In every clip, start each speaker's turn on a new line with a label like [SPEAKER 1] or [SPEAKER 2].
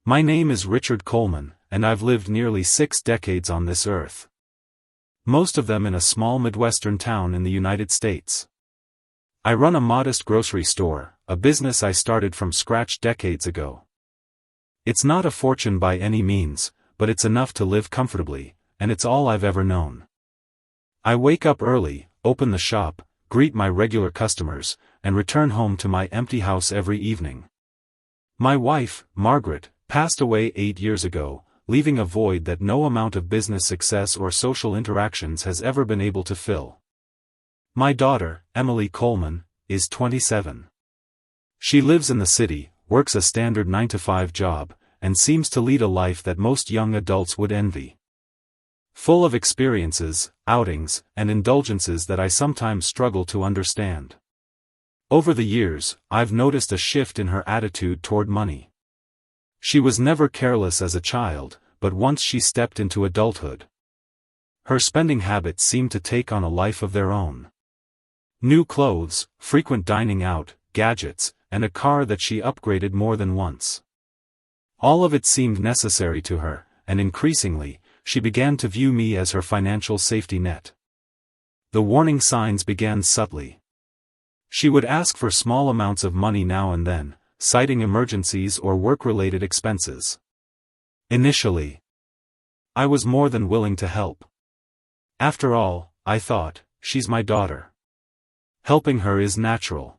[SPEAKER 1] My name is Richard Coleman, and I've lived nearly 6 decades on this earth. Most of them in a small Midwestern town in the United States. I run a modest grocery store, a business I started from scratch decades ago. It's not a fortune by any means, but it's enough to live comfortably, and it's all I've ever known. I wake up early, open the shop, greet my regular customers, and return home to my empty house every evening. My wife, Margaret, passed away 8 years ago, leaving a void that no amount of business success or social interactions has ever been able to fill. My daughter, Emily Coleman, is 27. She lives in the city, works a standard 9-to-5 job, and seems to lead a life that most young adults would envy. Full of experiences, outings, and indulgences that I sometimes struggle to understand. Over the years, I've noticed a shift in her attitude toward money. She was never careless as a child, but once she stepped into adulthood, her spending habits seemed to take on a life of their own. New clothes, frequent dining out, gadgets, and a car that she upgraded more than once. All of it seemed necessary to her, and increasingly, she began to view me as her financial safety net. The warning signs began subtly. She would ask for small amounts of money now and then, citing emergencies or work-related expenses. Initially, I was more than willing to help. After all, I thought, she's my daughter. Helping her is natural.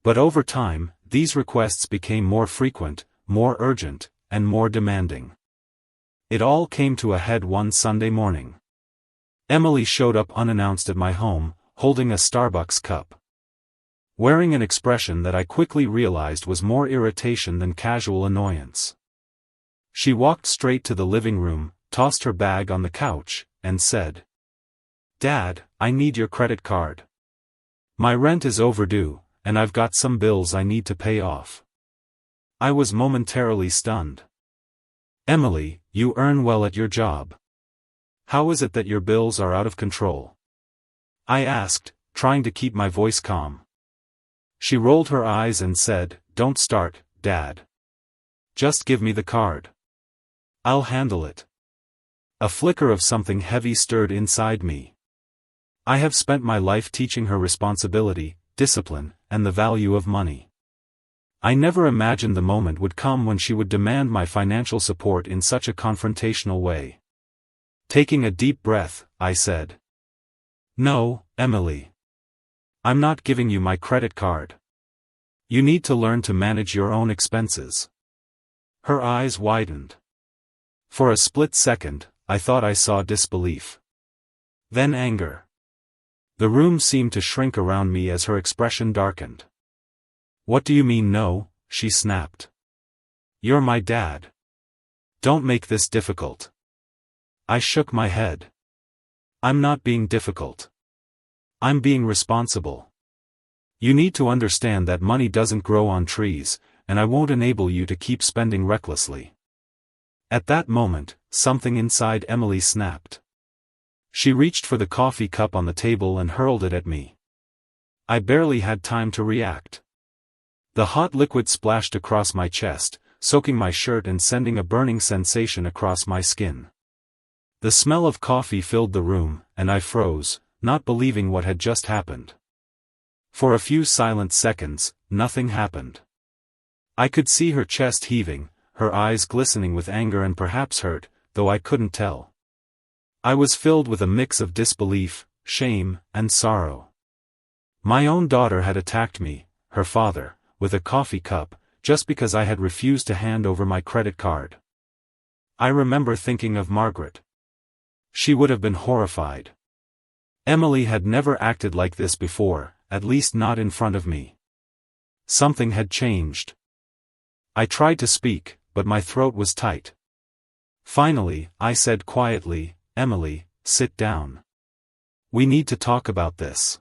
[SPEAKER 1] But over time, these requests became more frequent, more urgent, and more demanding. It all came to a head one Sunday morning. Emily showed up unannounced at my home, holding a Starbucks cup. Wearing an expression that I quickly realized was more irritation than casual annoyance. She walked straight to the living room, tossed her bag on the couch, and said, "Dad, I need your credit card. My rent is overdue, and I've got some bills I need to pay off." I was momentarily stunned. "Emily, you earn well at your job. How is it that your bills are out of control?" I asked, trying to keep my voice calm. She rolled her eyes and said, "Don't start, Dad. Just give me the card. I'll handle it." A flicker of something heavy stirred inside me. I have spent my life teaching her responsibility, discipline, and the value of money. I never imagined the moment would come when she would demand my financial support in such a confrontational way. Taking a deep breath, I said, "No, Emily. I'm not giving you my credit card. You need to learn to manage your own expenses." Her eyes widened. For a split second, I thought I saw disbelief. Then anger. The room seemed to shrink around me as her expression darkened. "What do you mean no?" she snapped. "You're my dad. Don't make this difficult." I shook my head. "I'm not being difficult. I'm being responsible. You need to understand that money doesn't grow on trees, and I won't enable you to keep spending recklessly." At that moment, something inside Emily snapped. She reached for the coffee cup on the table and hurled it at me. I barely had time to react. The hot liquid splashed across my chest, soaking my shirt and sending a burning sensation across my skin. The smell of coffee filled the room, and I froze, not believing what had just happened. For a few silent seconds, nothing happened. I could see her chest heaving, her eyes glistening with anger and perhaps hurt, though I couldn't tell. I was filled with a mix of disbelief, shame, and sorrow. My own daughter had attacked me, her father, with a coffee cup, just because I had refused to hand over my credit card. I remember thinking of Margaret. She would have been horrified. Emily had never acted like this before, at least not in front of me. Something had changed. I tried to speak, but my throat was tight. Finally, I said quietly, "Emily, sit down. We need to talk about this."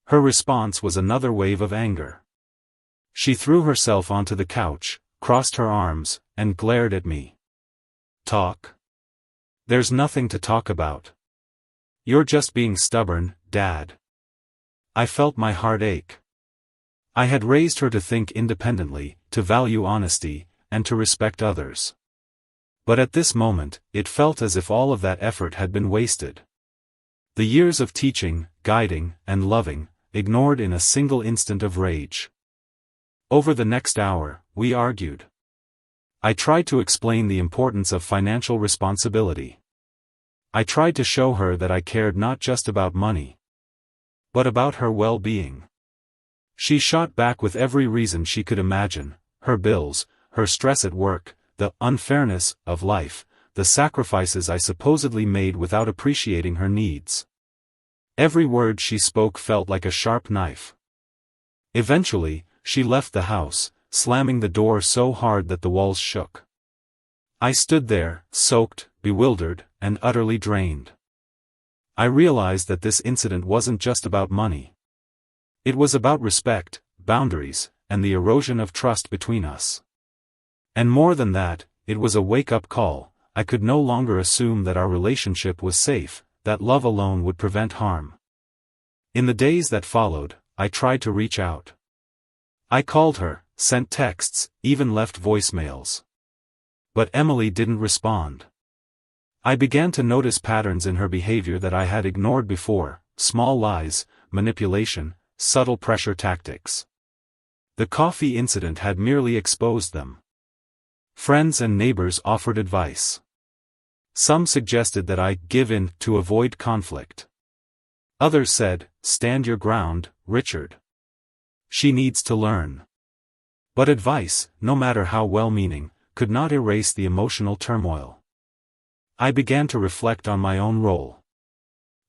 [SPEAKER 1] Her response was another wave of anger. She threw herself onto the couch, crossed her arms, and glared at me. "Talk? There's nothing to talk about. You're just being stubborn, Dad." I felt my heart ache. I had raised her to think independently, to value honesty, and to respect others. But at this moment, it felt as if all of that effort had been wasted. The years of teaching, guiding, and loving, ignored in a single instant of rage. Over the next hour, we argued. I tried to explain the importance of financial responsibility. I tried to show her that I cared not just about money, but about her well-being. She shot back with every reason she could imagine: her bills, her stress at work, the unfairness of life, the sacrifices I supposedly made without appreciating her needs. Every word she spoke felt like a sharp knife. Eventually, she left the house, slamming the door so hard that the walls shook. I stood there, soaked, bewildered, and utterly drained. I realized that this incident wasn't just about money. It was about respect, boundaries, and the erosion of trust between us. And more than that, it was a wake-up call. I could no longer assume that our relationship was safe, that love alone would prevent harm. In the days that followed, I tried to reach out. I called her, sent texts, even left voicemails. But Emily didn't respond. I began to notice patterns in her behavior that I had ignored before: small lies, manipulation, subtle pressure tactics. The coffee incident had merely exposed them. Friends and neighbors offered advice. Some suggested that I give in to avoid conflict. Others said, "Stand your ground, Richard. She needs to learn." But advice, no matter how well-meaning, could not erase the emotional turmoil. I began to reflect on my own role.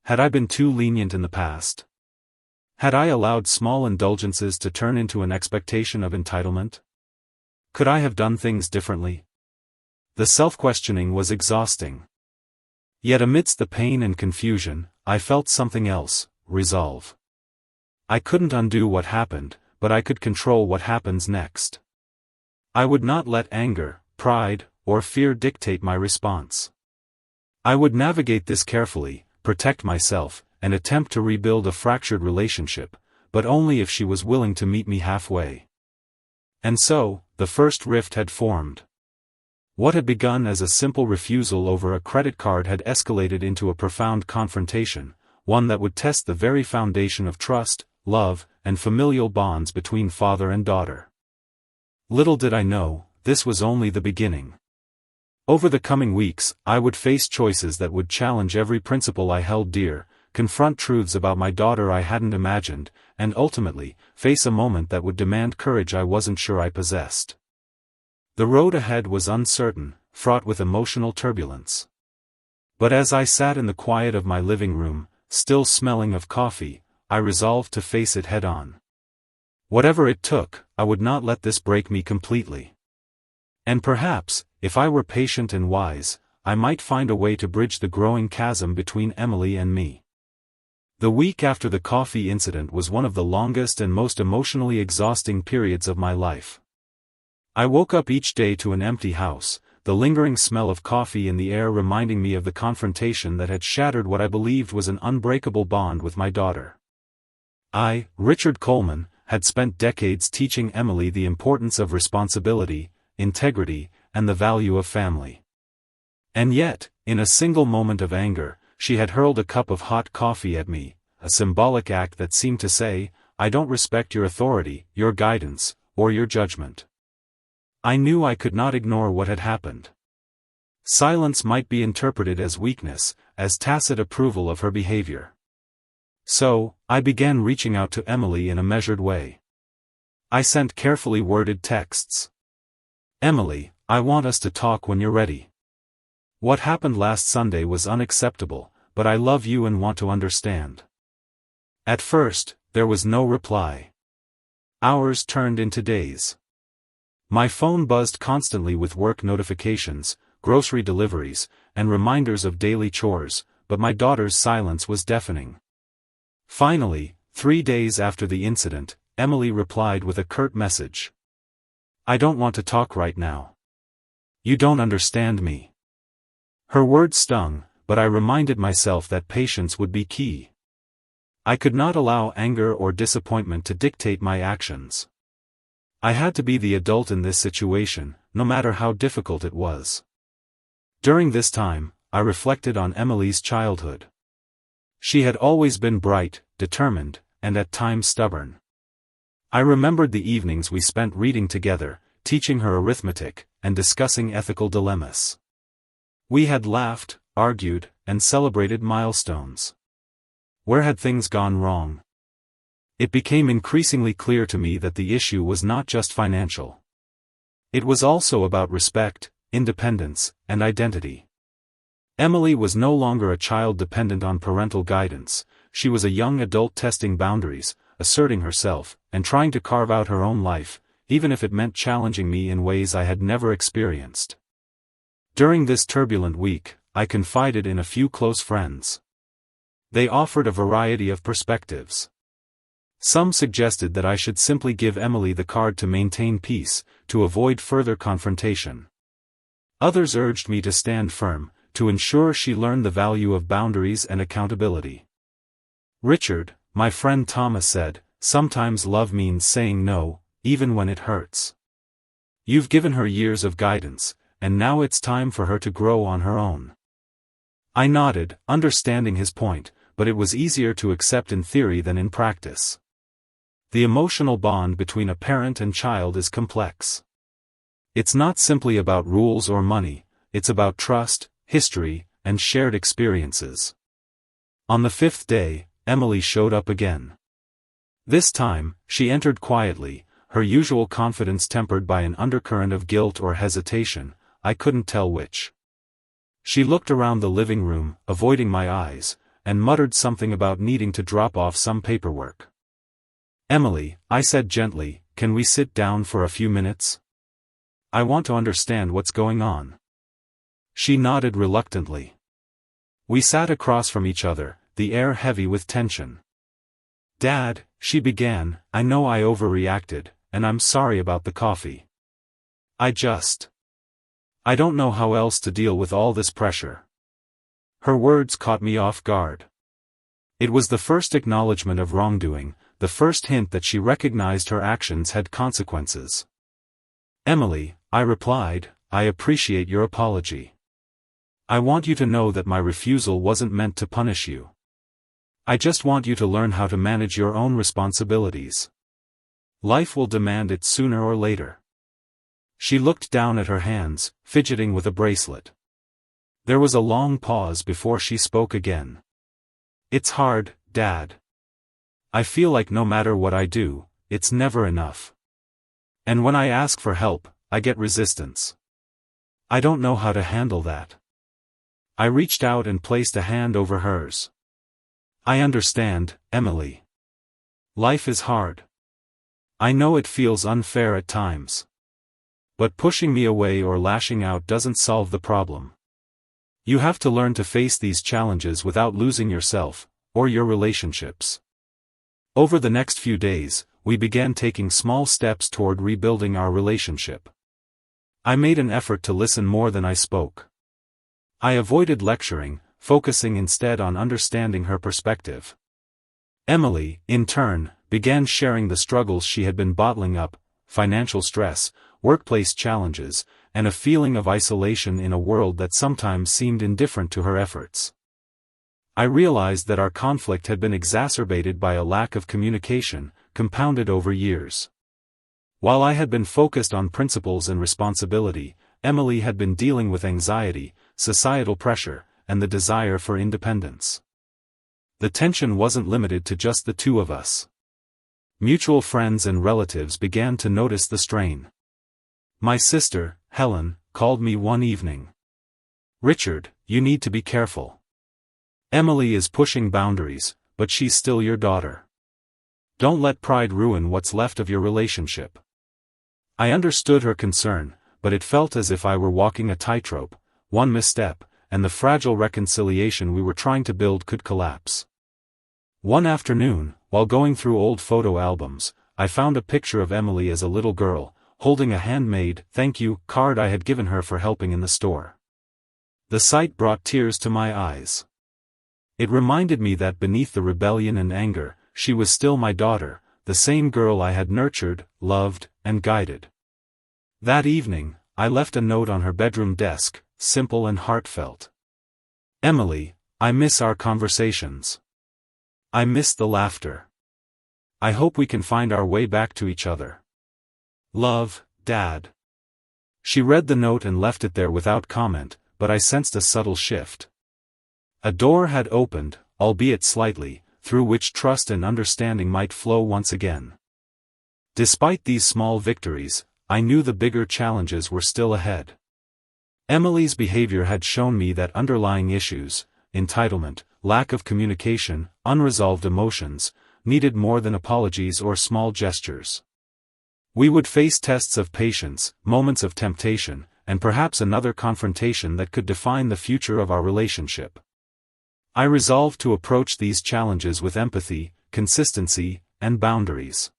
[SPEAKER 1] Had I been too lenient in the past? Had I allowed small indulgences to turn into an expectation of entitlement? Could I have done things differently? The self-questioning was exhausting. Yet amidst the pain and confusion, I felt something else: resolve. I couldn't undo what happened, but I could control what happens next. I would not let anger, pride, or fear dictate my response. I would navigate this carefully, protect myself, and attempt to rebuild a fractured relationship, but only if she was willing to meet me halfway. And so, the first rift had formed. What had begun as a simple refusal over a credit card had escalated into a profound confrontation, one that would test the very foundation of trust, love, and familial bonds between father and daughter. Little did I know, this was only the beginning. Over the coming weeks, I would face choices that would challenge every principle I held dear, confront truths about my daughter I hadn't imagined, and ultimately, face a moment that would demand courage I wasn't sure I possessed. The road ahead was uncertain, fraught with emotional turbulence. But as I sat in the quiet of my living room, still smelling of coffee, I resolved to face it head-on. Whatever it took, I would not let this break me completely. And perhaps, if I were patient and wise, I might find a way to bridge the growing chasm between Emily and me. The week after the coffee incident was one of the longest and most emotionally exhausting periods of my life. I woke up each day to an empty house, the lingering smell of coffee in the air reminding me of the confrontation that had shattered what I believed was an unbreakable bond with my daughter. I, Richard Coleman, had spent decades teaching Emily the importance of responsibility, integrity, and the value of family. And yet, in a single moment of anger, she had hurled a cup of hot coffee at me, a symbolic act that seemed to say, "I don't respect your authority, your guidance, or your judgment." I knew I could not ignore what had happened. Silence might be interpreted as weakness, as tacit approval of her behavior. So, I began reaching out to Emily in a measured way. I sent carefully worded texts. "Emily, I want us to talk when you're ready. What happened last Sunday was unacceptable, but I love you and want to understand." At first, there was no reply. Hours turned into days. My phone buzzed constantly with work notifications, grocery deliveries, and reminders of daily chores, but my daughter's silence was deafening. Finally, 3 days after the incident, Emily replied with a curt message. "I don't want to talk right now. You don't understand me." Her words stung, but I reminded myself that patience would be key. I could not allow anger or disappointment to dictate my actions. I had to be the adult in this situation, no matter how difficult it was. During this time, I reflected on Emily's childhood. She had always been bright, determined, and at times stubborn. I remembered the evenings we spent reading together, teaching her arithmetic, and discussing ethical dilemmas. We had laughed, argued, and celebrated milestones. Where had things gone wrong? It became increasingly clear to me that the issue was not just financial. It was also about respect, independence, and identity. Emily was no longer a child dependent on parental guidance. She was a young adult testing boundaries, asserting herself, and trying to carve out her own life, even if it meant challenging me in ways I had never experienced. During this turbulent week, I confided in a few close friends. They offered a variety of perspectives. Some suggested that I should simply give Emily the card to maintain peace, to avoid further confrontation. Others urged me to stand firm, to ensure she learned the value of boundaries and accountability. Richard, my friend Thomas, said, "Sometimes love means saying no, even when it hurts. You've given her years of guidance, and now it's time for her to grow on her own." I nodded, understanding his point, but it was easier to accept in theory than in practice. The emotional bond between a parent and child is complex. It's not simply about rules or money, it's about trust, history, and shared experiences. On the 5th day, Emily showed up again. This time, she entered quietly, her usual confidence tempered by an undercurrent of guilt or hesitation, I couldn't tell which. She looked around the living room, avoiding my eyes, and muttered something about needing to drop off some paperwork. "Emily," I said gently, "can we sit down for a few minutes? I want to understand what's going on." She nodded reluctantly. We sat across from each other, the air heavy with tension. "Dad," she began, "I know I overreacted, and I'm sorry about the coffee. I don't know how else to deal with all this pressure." Her words caught me off guard. It was the first acknowledgement of wrongdoing, the first hint that she recognized her actions had consequences. "Emily," I replied, "I appreciate your apology. I want you to know that my refusal wasn't meant to punish you. I just want you to learn how to manage your own responsibilities. Life will demand it sooner or later." She looked down at her hands, fidgeting with a bracelet. There was a long pause before she spoke again. "It's hard, Dad. I feel like no matter what I do, it's never enough. And when I ask for help, I get resistance. I don't know how to handle that." I reached out and placed a hand over hers. "I understand, Emily. Life is hard. I know it feels unfair at times. But pushing me away or lashing out doesn't solve the problem. You have to learn to face these challenges without losing yourself, or your relationships." Over the next few days, we began taking small steps toward rebuilding our relationship. I made an effort to listen more than I spoke. I avoided lecturing, focusing instead on understanding her perspective. Emily, in turn, began sharing the struggles she had been bottling up: financial stress, workplace challenges, and a feeling of isolation in a world that sometimes seemed indifferent to her efforts. I realized that our conflict had been exacerbated by a lack of communication, compounded over years. While I had been focused on principles and responsibility, Emily had been dealing with anxiety, societal pressure, and the desire for independence. The tension wasn't limited to just the two of us. Mutual friends and relatives began to notice the strain. My sister, Helen, called me one evening. "Richard, you need to be careful. Emily is pushing boundaries, but she's still your daughter. Don't let pride ruin what's left of your relationship." I understood her concern, but it felt as if I were walking a tightrope. One misstep, and the fragile reconciliation we were trying to build could collapse. One afternoon, while going through old photo albums, I found a picture of Emily as a little girl, holding a handmade "thank you" card I had given her for helping in the store. The sight brought tears to my eyes. It reminded me that beneath the rebellion and anger, she was still my daughter, the same girl I had nurtured, loved, and guided. That evening, I left a note on her bedroom desk, simple and heartfelt. Emily, I miss our conversations. I miss the laughter. I hope we can find our way back to each other. Love, Dad. She read the note and left it there without comment, but I sensed a subtle shift. A door had opened, albeit slightly, through which trust and understanding might flow once again. Despite these small victories, I knew the bigger challenges were still ahead. Emily's behavior had shown me that underlying issues, entitlement, lack of communication, unresolved emotions, needed more than apologies or small gestures. We would face tests of patience, moments of temptation, and perhaps another confrontation that could define the future of our relationship. I resolved to approach these challenges with empathy, consistency, and boundaries.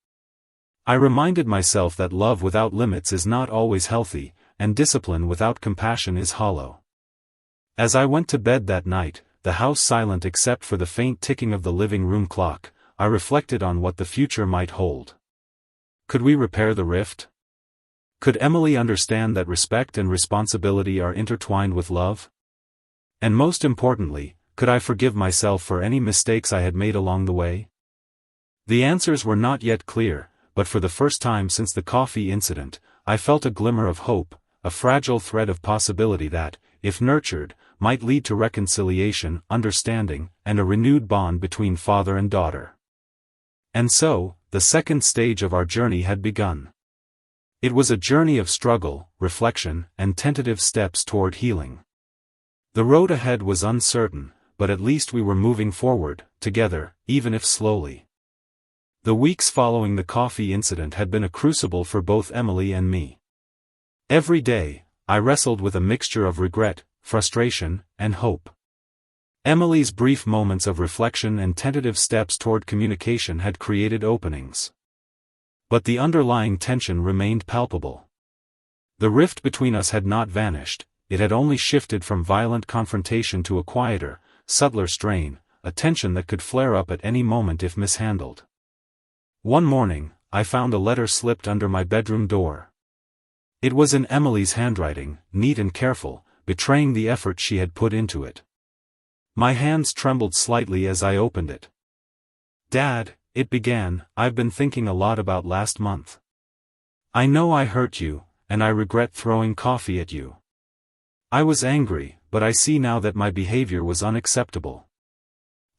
[SPEAKER 1] I reminded myself that love without limits is not always healthy, and discipline without compassion is hollow. As I went to bed that night, the house silent except for the faint ticking of the living room clock, I reflected on what the future might hold. Could we repair the rift? Could Emily understand that respect and responsibility are intertwined with love? And most importantly, could I forgive myself for any mistakes I had made along the way? The answers were not yet clear, but for the first time since the coffee incident, I felt a glimmer of hope, a fragile thread of possibility that, if nurtured, might lead to reconciliation, understanding, and a renewed bond between father and daughter. And so, the second stage of our journey had begun. It was a journey of struggle, reflection, and tentative steps toward healing. The road ahead was uncertain, but at least we were moving forward, together, even if slowly. The weeks following the coffee incident had been a crucible for both Emily and me. Every day, I wrestled with a mixture of regret, frustration, and hope. Emily's brief moments of reflection and tentative steps toward communication had created openings. But the underlying tension remained palpable. The rift between us had not vanished, it had only shifted from violent confrontation to a quieter, subtler strain, a tension that could flare up at any moment if mishandled. One morning, I found a letter slipped under my bedroom door. It was in Emily's handwriting, neat and careful, betraying the effort she had put into it. My hands trembled slightly as I opened it. "Dad," it began, "I've been thinking a lot about last month. I know I hurt you, and I regret throwing coffee at you. I was angry, but I see now that my behavior was unacceptable.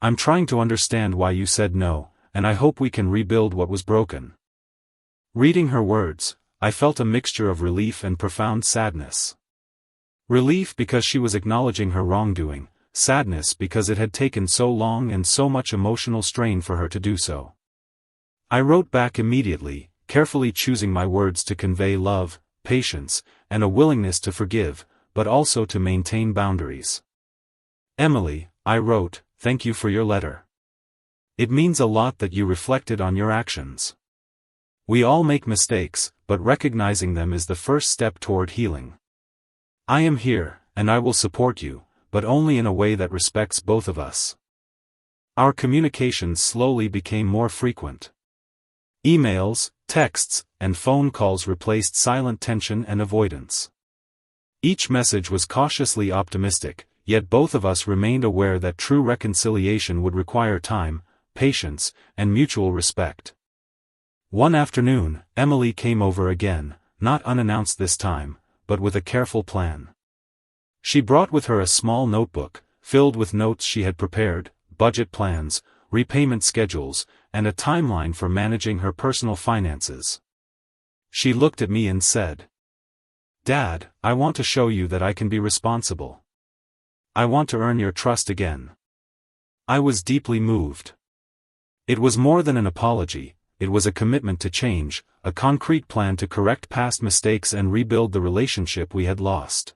[SPEAKER 1] I'm trying to understand why you said no, and I hope we can rebuild what was broken." Reading her words, I felt a mixture of relief and profound sadness. Relief because she was acknowledging her wrongdoing, sadness because it had taken so long and so much emotional strain for her to do so. I wrote back immediately, carefully choosing my words to convey love, patience, and a willingness to forgive, but also to maintain boundaries. "Emily," I wrote, "thank you for your letter. It means a lot that you reflected on your actions. We all make mistakes, but recognizing them is the first step toward healing. I am here, and I will support you, but only in a way that respects both of us." Our communications slowly became more frequent. Emails, texts, and phone calls replaced silent tension and avoidance. Each message was cautiously optimistic, yet both of us remained aware that true reconciliation would require time, patience, and mutual respect. One afternoon, Emily came over again, not unannounced this time, but with a careful plan. She brought with her a small notebook, filled with notes she had prepared, budget plans, repayment schedules, and a timeline for managing her personal finances. She looked at me and said, "Dad, I want to show you that I can be responsible. I want to earn your trust again." I was deeply moved. It was more than an apology, it was a commitment to change, a concrete plan to correct past mistakes and rebuild the relationship we had lost.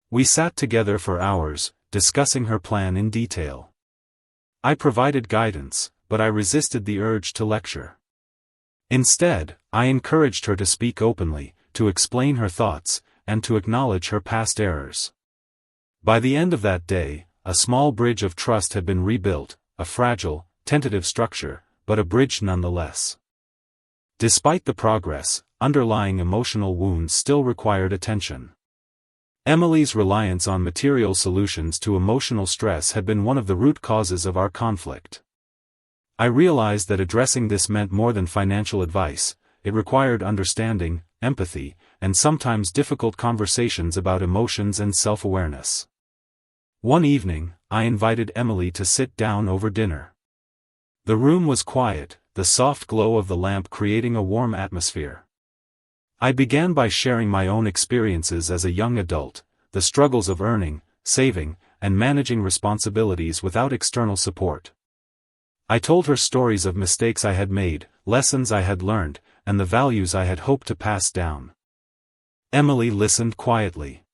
[SPEAKER 1] We sat together for hours, discussing her plan in detail. I provided guidance, but I resisted the urge to lecture. Instead, I encouraged her to speak openly, to explain her thoughts, and to acknowledge her past errors. By the end of that day, a small bridge of trust had been rebuilt, a fragile, tentative structure, but a bridge nonetheless. Despite the progress, underlying emotional wounds still required attention. Emily's reliance on material solutions to emotional stress had been one of the root causes of our conflict. I realized that addressing this meant more than financial advice. It required understanding, empathy, and sometimes difficult conversations about emotions and self-awareness. One evening, I invited Emily to sit down over dinner. The room was quiet, the soft glow of the lamp creating a warm atmosphere. I began by sharing my own experiences as a young adult, the struggles of earning, saving, and managing responsibilities without external support. I told her stories of mistakes I had made, lessons I had learned, and the values I had hoped to pass down. Emily listened quietly.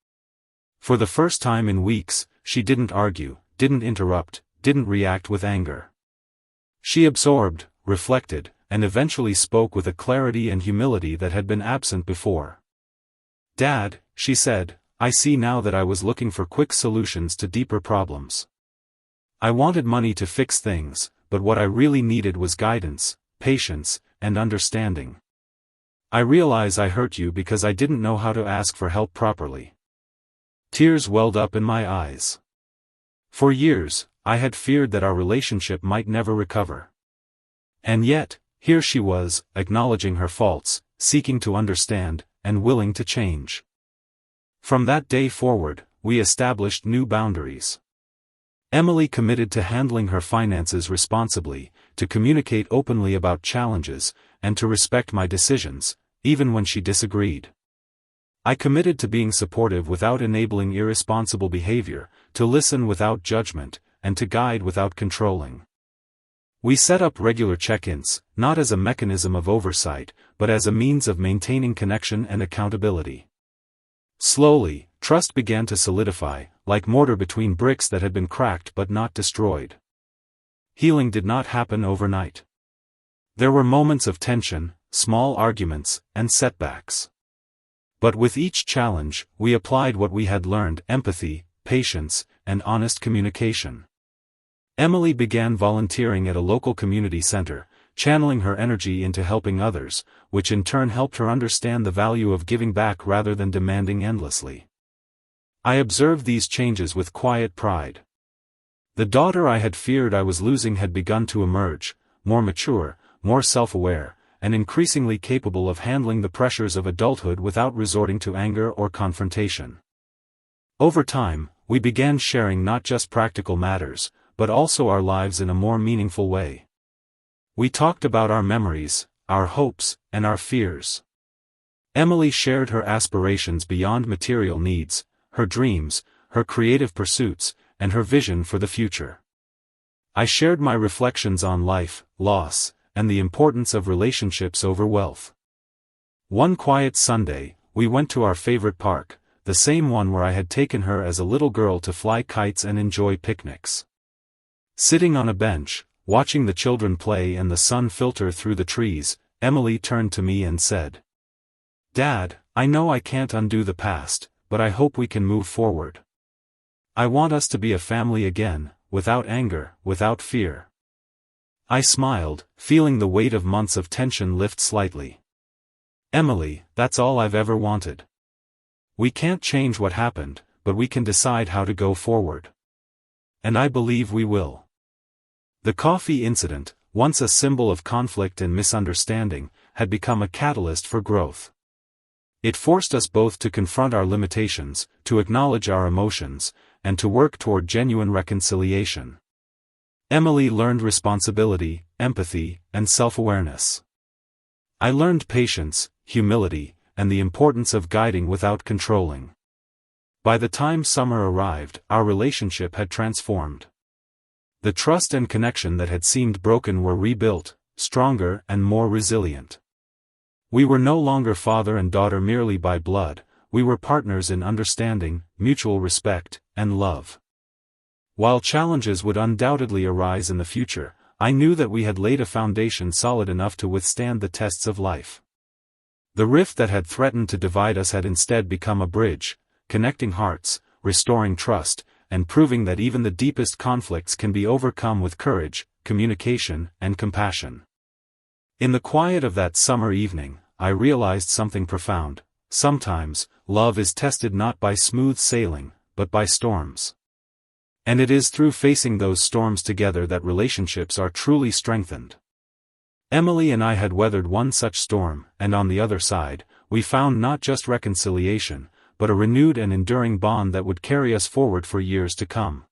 [SPEAKER 1] For the first time in weeks, she didn't argue, didn't interrupt, didn't react with anger. She absorbed, reflected, and eventually spoke with a clarity and humility that had been absent before. "Dad," she said, "I see now that I was looking for quick solutions to deeper problems. I wanted money to fix things, but what I really needed was guidance, patience, and understanding. I realize I hurt you because I didn't know how to ask for help properly." Tears welled up in my eyes. For years, I had feared that our relationship might never recover. And yet, here she was, acknowledging her faults, seeking to understand, and willing to change. From that day forward, we established new boundaries. Emily committed to handling her finances responsibly, to communicate openly about challenges, and to respect my decisions, even when she disagreed. I committed to being supportive without enabling irresponsible behavior, to listen without judgment, and to guide without controlling. We set up regular check-ins, not as a mechanism of oversight, but as a means of maintaining connection and accountability. Slowly, trust began to solidify, like mortar between bricks that had been cracked but not destroyed. Healing did not happen overnight. There were moments of tension, small arguments, and setbacks. But with each challenge, we applied what we had learned: empathy, patience, and honest communication. Emily began volunteering at a local community center, channeling her energy into helping others, which in turn helped her understand the value of giving back rather than demanding endlessly. I observed these changes with quiet pride. The daughter I had feared I was losing had begun to emerge, more mature, more self-aware, and increasingly capable of handling the pressures of adulthood without resorting to anger or confrontation. Over time, we began sharing not just practical matters, but also our lives in a more meaningful way. We talked about our memories, our hopes, and our fears. Emily shared her aspirations beyond material needs, her dreams, her creative pursuits, and her vision for the future. I shared my reflections on life, loss, and the importance of relationships over wealth. One quiet Sunday, we went to our favorite park, the same one where I had taken her as a little girl to fly kites and enjoy picnics. Sitting on a bench, watching the children play and the sun filter through the trees, Emily turned to me and said, "Dad, I know I can't undo the past, but I hope we can move forward. I want us to be a family again, without anger, without fear." I smiled, feeling the weight of months of tension lift slightly. "Emily, that's all I've ever wanted. We can't change what happened, but we can decide how to go forward. And I believe we will." The coffee incident, once a symbol of conflict and misunderstanding, had become a catalyst for growth. It forced us both to confront our limitations, to acknowledge our emotions, and to work toward genuine reconciliation. Emily learned responsibility, empathy, and self-awareness. I learned patience, humility, and the importance of guiding without controlling. By the time summer arrived, our relationship had transformed. The trust and connection that had seemed broken were rebuilt, stronger and more resilient. We were no longer father and daughter merely by blood, we were partners in understanding, mutual respect, and love. While challenges would undoubtedly arise in the future, I knew that we had laid a foundation solid enough to withstand the tests of life. The rift that had threatened to divide us had instead become a bridge, connecting hearts, restoring trust, and proving that even the deepest conflicts can be overcome with courage, communication, and compassion. In the quiet of that summer evening, I realized something profound. Sometimes, love is tested not by smooth sailing, but by storms. And it is through facing those storms together that relationships are truly strengthened. Emily and I had weathered one such storm, and on the other side, we found not just reconciliation, but a renewed and enduring bond that would carry us forward for years to come.